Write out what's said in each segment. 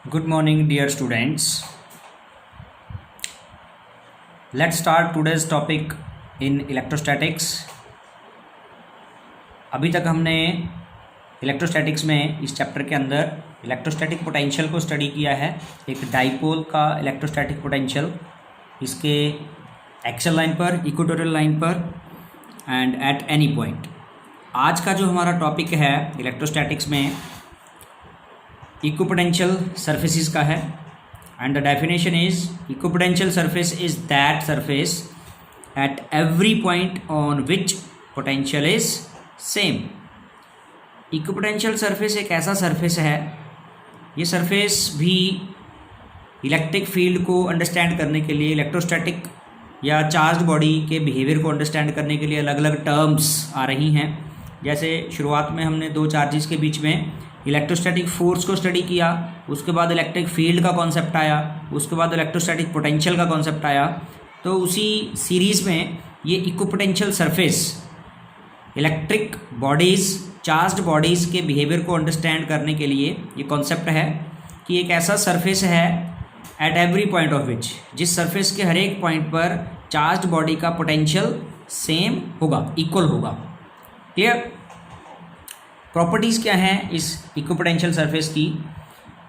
Good morning, dear students. Let's start today's topic in electrostatics. अभी तक हमने electrostatics में इस चैप्टर के अंदर इलेक्ट्रोस्टैटिक पोटेंशियल को स्टडी किया है। एक डाइपोल का इलेक्ट्रोस्टैटिक पोटेंशियल इसके एक्सल लाइन पर, इक्वेटोरियल लाइन पर एंड एट एनी पॉइंट। आज का जो हमारा टॉपिक है इलेक्ट्रोस्टैटिक्स में इक्विपोटेंशियल सरफेसेस का है and the definition is equipotential surface is that surface at every point on which potential is same. Equipotential surface एक ऐसा सरफेस है, ये सरफेस भी इलेक्ट्रिक फील्ड को अंडरस्टैंड करने के लिए, इलेक्ट्रोस्टैटिक या चार्ज बॉडी के बिहेवियर को अंडरस्टैंड करने के लिए अलग अलग टर्म्स आ रही हैं। जैसे शुरुआत में हमने दो चार्जेस के बीच में इलेक्ट्रोस्टैटिक फोर्स को स्टडी किया, उसके बाद इलेक्ट्रिक फील्ड का कॉन्सेप्ट आया, उसके बाद इलेक्ट्रोस्टैटिक पोटेंशियल का कॉन्सेप्ट आया। तो उसी सीरीज़ में ये equipotential surface electric bodies, charged bodies के बिहेवियर को अंडरस्टैंड करने के लिए ये कॉन्सेप्ट है कि एक ऐसा सरफेस है at every point of which, जिस सरफेस के हर एक पॉइंट पर चार्ज्ड बॉडी का पोटेंशियल सेम होगा, इक्वल होगा। क्लियर? प्रॉपर्टीज़ क्या हैं इस इक्विपोटेंशियल सरफेस की?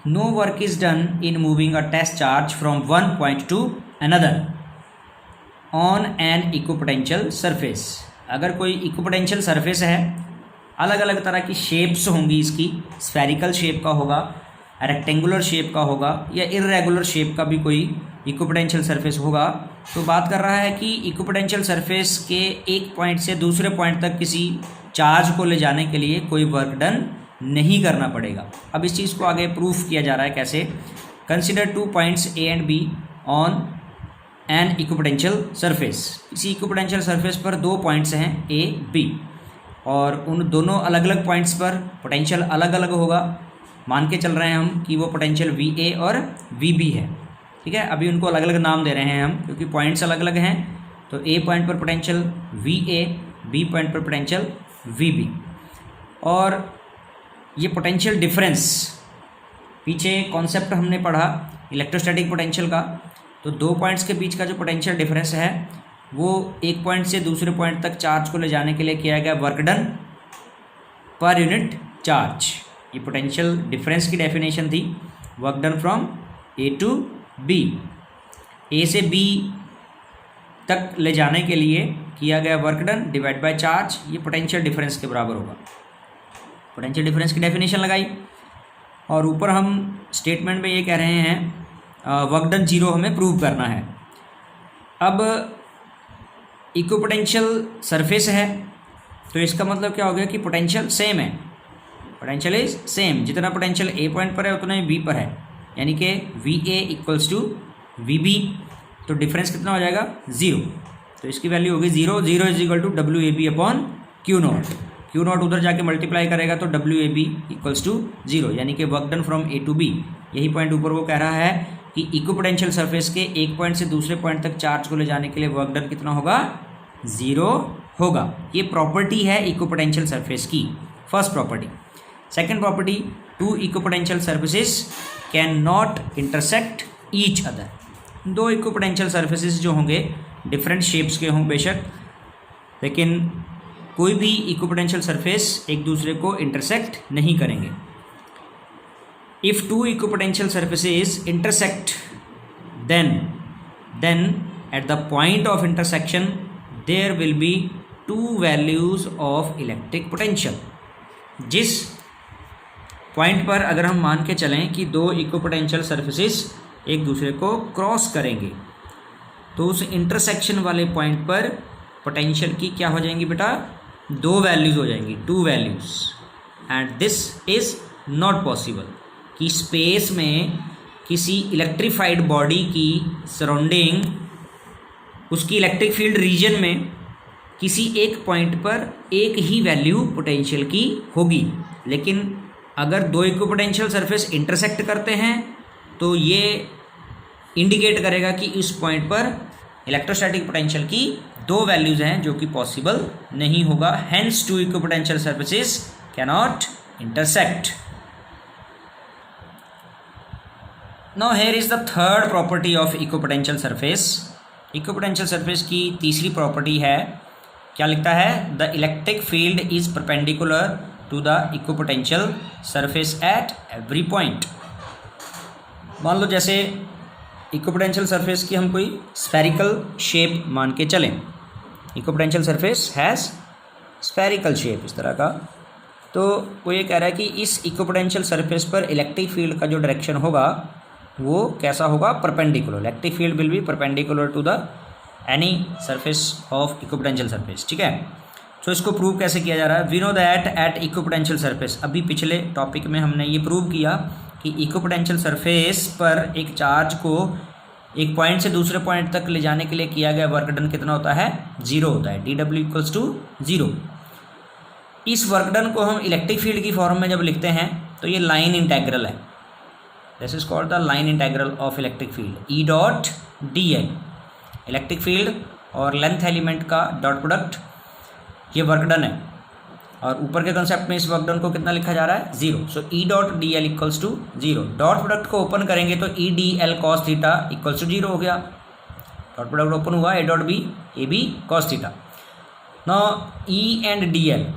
No work is done in moving a test charge from one point to another on an equipotential surface. अगर कोई इक्विपोटेंशियल सरफेस है, अलग अलग तरह की शेप्स होंगी इसकी, स्फेरिकल शेप का होगा, रेक्टेंगुलर शेप का होगा या इर्रेगुलर शेप का भी कोई इक्विपोटेंशियल सरफेस होगा। तो बात कर रहा है कि इक्विपोटेंशियल सरफेस के एक पॉइंट से दूसरे पॉइंट तक किसी चार्ज को ले जाने के लिए कोई वर्क डन नहीं करना पड़ेगा। अब इस चीज़ को आगे प्रूफ किया जा रहा है कैसे? Consider two points A and be on an equipotential surface. इसी इक्विपोटेंशियल सरफेस पर दो पॉइंट्स हैं ए बी, और उन दोनों अलग अलग पॉइंट्स पर पोटेंशियल अलग अलग होगा। मान के चल रहे हैं हम कि वो पोटेंशियल वी ए और वी बी है। ठीक है, अभी उनको अलग अलग नाम दे रहे हैं हम क्योंकि पॉइंट्स अलग अलग हैं। तो ए पॉइंट पर potential V A, B point पर पोटेंशियल वी बी। और ये पोटेंशियल डिफरेंस, पीछे कॉन्सेप्ट हमने पढ़ा इलेक्ट्रोस्टैटिक पोटेंशियल का, तो दो पॉइंट्स के बीच का जो पोटेंशियल डिफरेंस है वो एक पॉइंट से दूसरे पॉइंट तक चार्ज को ले जाने के लिए किया गया वर्क डन पर यूनिट चार्ज। ये पोटेंशियल डिफरेंस की डेफिनेशन थी, work done from A to B. A से बी तक ले जाने के लिए किया गया work done divide by charge, ये पोटेंशियल डिफरेंस के बराबर होगा। पोटेंशियल डिफरेंस की डेफिनेशन लगाई और ऊपर हम स्टेटमेंट में ये कह रहे हैं वर्क डन जीरो हमें प्रूव करना है। अब इक्विपोटेंशियल सरफेस है तो इसका मतलब क्या हो गया कि पोटेंशियल सेम है, पोटेंशियल इज सेम। जितना पोटेंशियल ए पॉइंट पर है उतना ही बी पर है, यानी कि V A equals to V B. तो डिफरेंस कितना हो जाएगा? ज़ीरो। तो इसकी वैल्यू होगी zero. Zero is equal to W A B upon Q naught. Q naught उधर जाके मल्टीप्लाई करेगा तो W A B equals to zero, यानी कि work done from A to B. यही पॉइंट ऊपर वो कह रहा है कि इक्विपोटेंशियल सरफेस के एक पॉइंट से दूसरे पॉइंट तक चार्ज को ले जाने के लिए वर्क डन कितना होगा? ज़ीरो होगा। ये प्रॉपर्टी है इक्विपोटेंशियल सरफेस की, first property. Second property, two equipotential surfaces can not intersect each other. दो इक्विपोटेंशियल सरफेसेस जो होंगे डिफरेंट शेप्स के हों बेशक, लेकिन कोई भी इक्विपोटेंशियल सरफेस एक दूसरे को इंटरसेक्ट नहीं करेंगे। If two equipotential surfaces intersect then at the point of intersection there will be two values of electric potential. जिस पॉइंट पर अगर हम मान के चलें कि दो इक्विपोटेंशियल सरफेसेस एक दूसरे को क्रॉस करेंगे तो उस इंटरसेक्शन वाले पॉइंट पर पोटेंशियल की क्या हो जाएंगी बेटा? दो वैल्यूज़ हो जाएंगी, two values. And this is not possible कि स्पेस में किसी इलेक्ट्रीफाइड बॉडी की सराउंडिंग, उसकी इलेक्ट्रिक फील्ड रीजन में किसी एक पॉइंट पर एक ही वैल्यू पोटेंशियल की होगी। लेकिन अगर दो इक्विपोटेंशियल सरफेस इंटरसेक्ट करते हैं तो ये इंडिकेट करेगा कि इस पॉइंट पर इलेक्ट्रोस्टैटिक पोटेंशियल की दो वैल्यूज़ हैं, जो कि पॉसिबल नहीं होगा। Hence two equipotential surfaces cannot intersect. Now here is the third property of equipotential surface. Equipotential surface की तीसरी प्रॉपर्टी है, क्या लिखता है, the electric field is perpendicular to the equipotential surface at every point. मान लो जैसे इक्विपोटेंशियल सरफेस की हम कोई स्फेरिकल शेप मान के चलें, equipotential surface has spherical shape इस तरह का, तो वो ये कह रहा है कि इस इक्विपोटेंशियल सरफेस पर इलेक्ट्रिक फील्ड का जो डायरेक्शन होगा वो कैसा होगा, perpendicular. Electric field will be perpendicular to the any surface of equipotential surface, ठीक है। तो इसको प्रूव कैसे किया जा रहा है, we know that at equipotential surface, अभी पिछले टॉपिक में हमने ये प्रूव किया कि इक्विपोटेंशियल सरफेस पर एक चार्ज को एक पॉइंट से दूसरे पॉइंट तक ले जाने के लिए किया गया वर्क डन कितना होता है, 0 होता है, dw इक्वल्स टू 0। इस वर्क डन को हम इलेक्ट्रिक फील्ड की फॉर्म में जब लिखते हैं तो ये लाइन इंटेग्रल है, this is called the line integral of electric field, E dot D L. Electric field और लेंथ एलिमेंट का डॉट प्रोडक्ट ये वर्क डन है, और ऊपर के कंसेप्ट में इस वर्क डन को कितना लिखा जा रहा है, 0। So E dot D L equals to 0। Dot product को ओपन करेंगे तो E D L cos theta equals to 0 हो गया। डॉट प्रोडक्ट ओपन हुआ, A dot B A B cos theta. Now E and D L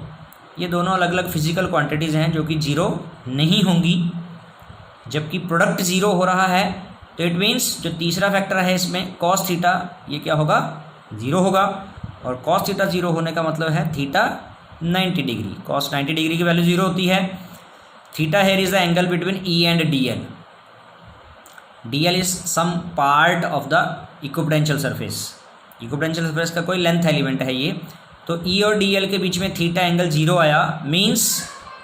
ये दोनों अलग अलग फिजिकल क्वांटिटीज़ हैं जो कि 0 नहीं होंगी, जबकि प्रोडक्ट 0 हो रहा है, तो इट मीन्स जो तीसरा फैक्टर है इसमें कॉस थीटा ये क्या होगा, 0 होगा। और कॉस थीटा 0 होने का मतलब है थीटा 90 डिग्री, कॉस 90 डिग्री की वैल्यू 0 होती है। Theta here is the angle between E and D L. D L is some part of the equipotential surface, equipotential surface का कोई लेंथ एलिमेंट है ये, तो ई और डी एल के बीच में थीटा एंगल 0 आया, means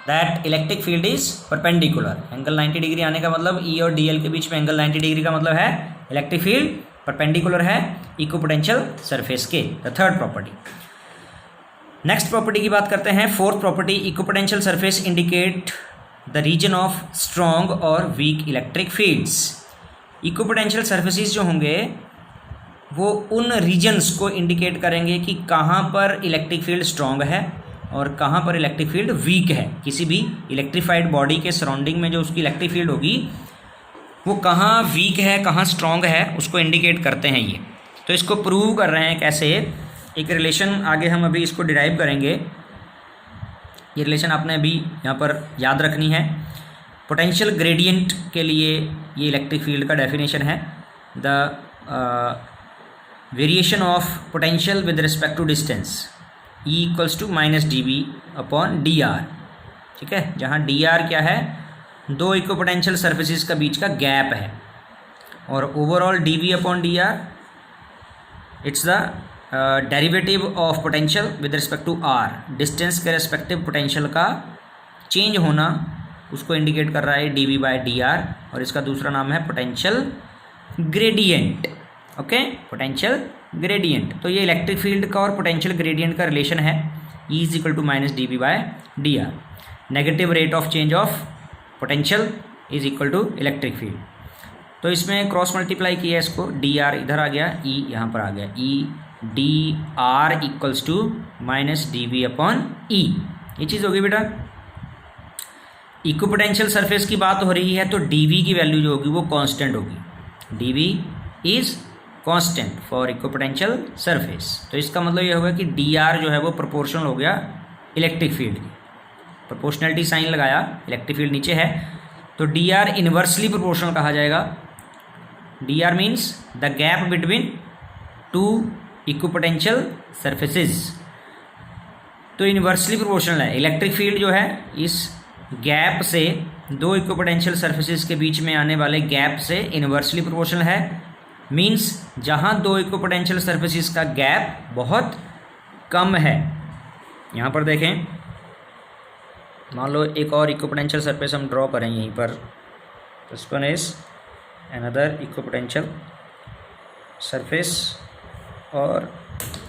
that electric field is perpendicular. Angle 90 degree आने का मतलब ई और डी एल के बीच में एंगल 90 डिग्री का मतलब है इलेक्ट्रिक फील्ड परपेंडिकुलर है इक्विपोटेंशियल सरफेस के, the third property. Next property की बात करते हैं, fourth property, equipotential surface indicate the region of strong और weak electric fields. Equipotential surfaces जो होंगे वो उन रीजन्स को इंडिकेट करेंगे कि कहाँ पर इलेक्ट्रिक फील्ड स्ट्रॉन्ग है और कहाँ पर इलेक्ट्रिक फील्ड वीक है। किसी भी इलेक्ट्रीफाइड बॉडी के सराउंडिंग में जो उसकी इलेक्ट्रिक फील्ड होगी वो कहाँ वीक है कहाँ स्ट्रॉन्ग है उसको इंडिकेट करते हैं ये। तो इसको प्रूव कर रहे हैं कैसे, एक रिलेशन आगे हम अभी इसको डिराइव करेंगे। ये रिलेशन आपने अभी यहाँ पर याद रखनी है। पोटेंशियल ग्रेडियंट के लिए ये इलेक्ट्रिक फील्ड का डेफिनेशन है, the variation of potential with respect to distance E equals to minus D B upon D R, ठीक है। जहाँ डी आर क्या है, दो इक्विपोटेंशियल सरफेसेस का बीच का गैप है, और overall D V upon D R it's the derivative of potential with respect to R. Distance के रेस्पेक्टिव पोटेंशियल का चेंज होना उसको इंडिकेट कर रहा है D V by D R, और इसका दूसरा नाम है potential gradient, okay, potential gradient. तो ये इलेक्ट्रिक फील्ड का और पोटेंशियल ग्रेडियंट का रिलेशन है, E is equal to minus D V by D R. Negative rate of change of potential is equal to electric field. तो इसमें cross multiply किया इसको, डी आर इधर आ गया, ई यहाँ पर आ गया, E D R equals to minus D V upon E, ये चीज़ होगी बेटा। इक्विपोटेंशियल सरफेस की बात हो रही है तो डी वी की वैल्यू जो होगी वो कांस्टेंट होगी, D V is constant for equipotential surface. तो इसका मतलब ये होगा कि डी आर जो है वो प्रोपोर्शनल हो गया इलेक्ट्रिक फील्ड की, प्रोपोर्शनलिटी साइन लगाया, इलेक्ट्रिक फील्ड नीचे है तो डी आर इन्वर्सली प्रोपोर्शनल कहा जाएगा। D R means the gap between two equipotential surfaces, तो इन्वर्सली प्रोपोर्शनल है। इलेक्ट्रिक फील्ड जो है इस गैप से, दो इक्विपोटेंशियल सरफेसेस के बीच में आने वाले गैप से इन्वर्सली प्रोपोर्शनल है, मीन्स जहाँ दो इक्विपोटेंशियल सरफेसेस का गैप बहुत कम है। यहाँ पर देखें, मान लो एक और इक्विपोटेंशियल सरफेस हम ड्रॉ करें यहीं पर, this one is another equipotential surface, और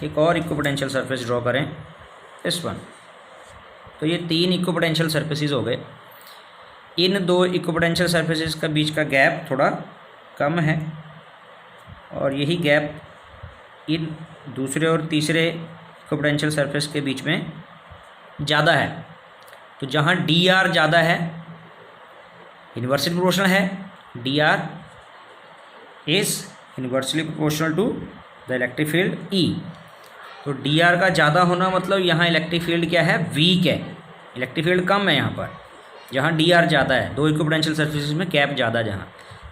एक और इक्विपोटेंशियल सरफेस ड्रॉ करें, दिस वन। तो ये तीन इक्विपोटेंशियल सरफेसेस हो गए। इन दो इक्विपोटेंशियल सरफेसेस का बीच का गैप थोड़ा कम है, और यही गैप इन दूसरे और तीसरे इक्विपोटेंशियल सरफेस के बीच में ज़्यादा है। तो जहाँ डी आर ज़्यादा है, इन्वर्सली प्रोपोर्शनल है, D R is inversely proportional to the electric field E. तो डी आर का ज़्यादा होना मतलब यहाँ इलेक्ट्रिक फील्ड क्या है, वीक है, इलेक्ट्रिक फील्ड कम है यहाँ पर। जहाँ डी आर ज़्यादा है, दो इक्विपोटेंशियल सरफेसेस में गैप ज़्यादा जहाँ,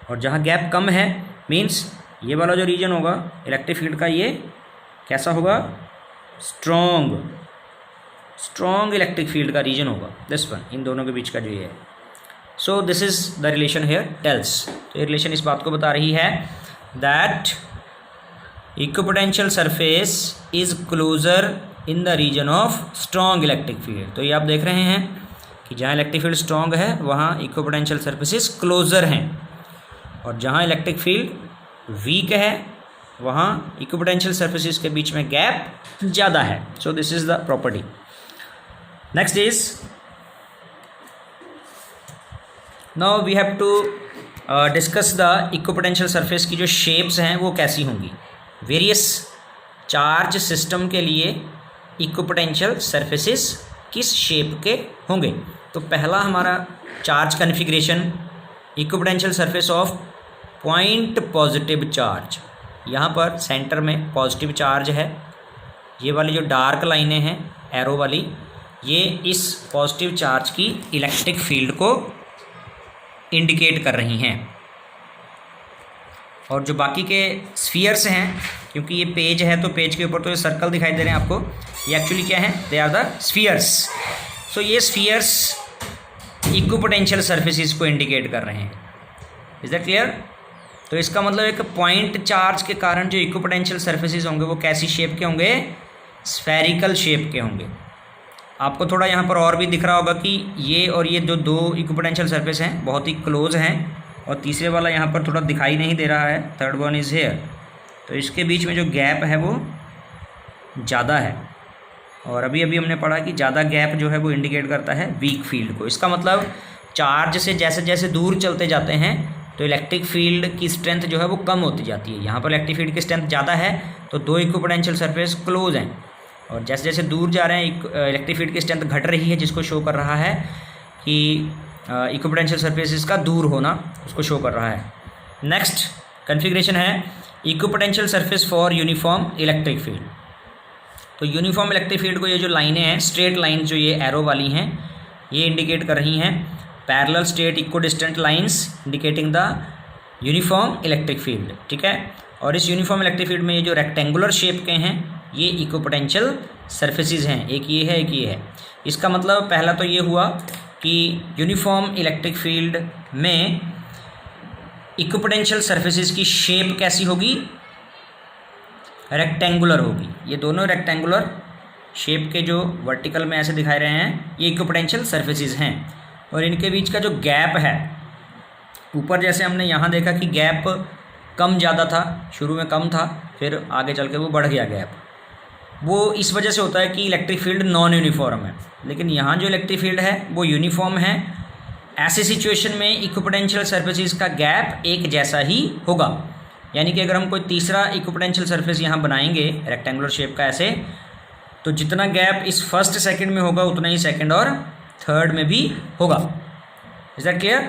और जहाँ गैप कम है मीन्स ये वाला जो रीजन होगा इलेक्ट्रिक फील्ड का, ये कैसा होगा, स्ट्रॉन्ग इलेक्ट्रिक फील्ड का रीजन होगा, दिस वन, इन दोनों के बीच का जो ये है। So this is the relation here tells. तो ये रिलेशन इस बात को बता रही है that equipotential surface is closer in the region of strong electric field. तो ये आप देख रहे हैं कि जहाँ इलेक्ट्रिक फील्ड स्ट्रॉन्ग है वहाँ इक्विपोटेंशियल सरफेसेस क्लोजर हैं, और जहाँ इलेक्ट्रिक फील्ड वीक है वहाँ इक्विपोटेंशियल सरफेसेस के बीच में गैप ज़्यादा है। So this is the property. Next is, now we have to discuss the equipotential surface की जो शेप्स हैं वो कैसी होंगी। वेरियस चार्ज सिस्टम के लिए इक्विपोटेंशियल सरफेसेस किस शेप के होंगे। तो पहला हमारा charge configuration, equipotential surface of point positive charge. यहाँ पर सेंटर में पॉजिटिव चार्ज है, ये वाली जो डार्क लाइनें हैं एरो वाली, ये इस पॉजिटिव चार्ज की इलेक्ट्रिक फील्ड को इंडिकेट कर रही हैं। और जो बाकी के स्फीयर्स हैं, क्योंकि ये पेज है तो पेज के ऊपर तो ये सर्कल दिखाई दे रहे हैं आपको, ये एक्चुअली क्या है, दे आर द स्फीयर्स। सो ये स्फीयर्स इक्विपोटेंशियल सरफेसेस को इंडिकेट कर रहे हैं। Is that clear? तो इसका मतलब एक पॉइंट चार्ज के कारण जो इक्विपोटेंशियल सरफेसेस होंगे वो कैसी शेप के होंगे, स्फेरिकल शेप के होंगे। आपको थोड़ा यहाँ पर और भी दिख रहा होगा कि ये और ये जो दो इक्विपोटेंशियल सरफेस हैं बहुत ही क्लोज हैं, और तीसरे वाला यहाँ पर थोड़ा दिखाई नहीं दे रहा है, थर्ड वन इज़ हेयर। तो इसके बीच में जो गैप है वो ज़्यादा है, और अभी अभी हमने पढ़ा कि ज़्यादा गैप जो है वो इंडिकेट करता है वीक फील्ड को। इसका मतलब चार्ज से जैसे जैसे दूर चलते जाते हैं तो इलेक्ट्रिक फील्ड की स्ट्रेंथ जो है वो कम होती जाती है। यहाँ पर इलेक्ट्रिक फील्ड की स्ट्रेंथ ज़्यादा है तो दो इक्विपोटेंशियल सरफेस क्लोज हैं, और जैसे जैसे दूर जा रहे हैं इलेक्ट्रिक फील्ड की स्ट्रेंथ घट रही है, जिसको शो कर रहा है कि इक्विपोटेंशियल सरफेसेस का दूर होना, उसको शो कर रहा है। नेक्स्ट कन्फिग्रेशन है equipotential surface for uniform electric field. तो यूनिफॉर्म इलेक्ट्रिक फील्ड को ये जो लाइनें हैं, स्ट्रेट लाइन जो ये एरो वाली हैं, ये इंडिकेट कर रही हैं parallel straight equidistant lines indicating the uniform electric field. ठीक है, और इस यूनिफॉर्म इलेक्ट्रिक फील्ड में ये जो रेक्टेंगुलर शेप के हैं ये इक्विपोटेंशियल सरफेसेस हैं, एक ये है एक ये है। इसका मतलब पहला तो ये हुआ कि यूनिफॉर्म इलेक्ट्रिक फील्ड में इक्विपोटेंशियल सरफेसेस की शेप कैसी होगी, रेक्टेंगुलर होगी। ये दोनों रेक्टेंगुलर शेप के जो वर्टिकल में ऐसे दिखाई रहे हैं ये इक्विपोटेंशियल सरफेसेस हैं, और इनके बीच का जो गैप है, ऊपर जैसे हमने यहाँ देखा कि गैप कम ज़्यादा था, शुरू में कम था फिर आगे चल के वो बढ़ गया गैप, वो इस वजह से होता है कि इलेक्ट्रिक फील्ड नॉन यूनिफॉर्म है। लेकिन यहाँ जो इलेक्ट्रिक फील्ड है वो यूनिफॉर्म है। ऐसे सिचुएशन में इक्विपोटेंशियल सरफेसेस का गैप एक जैसा ही होगा, यानी कि अगर हम कोई तीसरा इक्विपोटेंशियल सरफेस यहाँ बनाएंगे रेक्टेंगुलर शेप का ऐसे, तो जितना गैप इस फर्स्ट सेकंड में होगा उतना ही सेकंड और थर्ड में भी होगा। Is that clear?